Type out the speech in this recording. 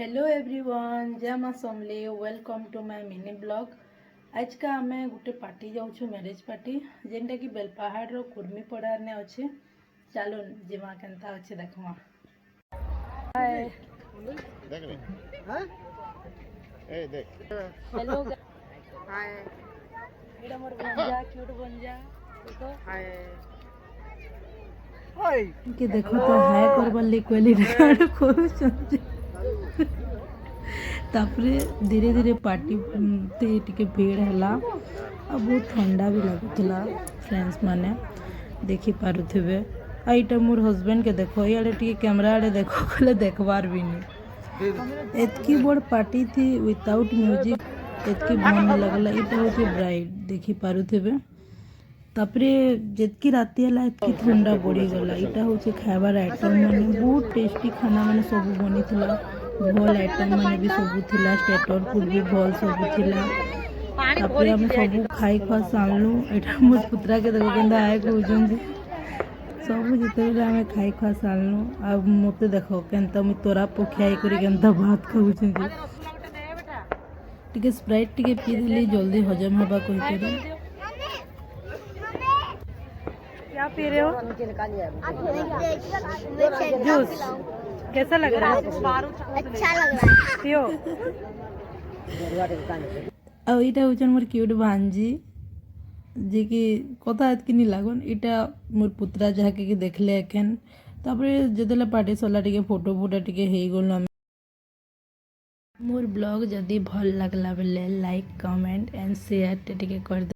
Hello everyone, जय माँ Samlei. Welcome to my mini blog. आज का आम गोटे पार्टी जाऊँ, मैरिज पार्टी जेनटा कि बेलपाहाड़ कुर्मीपड़ा ने अच्छे। चलो जीमा केनता अच्छे देखमा। हाय देख ले। हां ए देख। Hello hi. एडा मोर बंजा क्यूट बंजा देखो। हाय हाय के देखो तो हाय करबल ले कोली रिकॉर्ड करू चंदी। तापरे धीरे धीरे पार्टी टे भीड़ है आ बहुत ठंडा भी लगुला। फ्रेंड्स माने देखी पारुथिबे। आईटा मोर हस्बैंड के देखो, इे टे कैमरा आड़े देखो कले देखबार भी नहीं। एतकी बड़ पार्टी थी विदाउट म्यूजिक, एतकी मन लगला। इटा होची ब्राइड देखी पारुथिबे। तापरे जेतकी राति है एतकी ठंडा बढ़ी गला। इटा होची खाइबार आइटम माने बहुत टेस्टी खाना माने सब बनी थिला। भल आइटम माने भी सब थिला, स्टेटर फूड भी भल सब थिला। तापरे हम सब खाई खुआ सानलु। एटा मोर पुत्रा के देखो केंदा आए कहउजंदी। सब जितेबेले आमे खाई खुआ सानलु। आ मते देखो केंता मु तोरा पखियाई करी केंता भात खाउजंदी। टिके स्प्राइट टिके पी देली जल्दी हजम हबा कहि करे। क्या पी रहे हो? जूस। कैसा लग रहा है? अच्छा लग रहा है। पियो। और इटा होचन मोर क्यूट भांजी जे कि कथा एतकी नहीं लागन। इटा मोर पुत्रा जहाँके कि देखले एखन। तापरे जदेला पार्टी सरला टिके फोटो फोटो टिके हेई गलो। मोर ब्लॉग जदि भल लगला बेले लाइक कमेंट एंड शेयर टिके कर दे।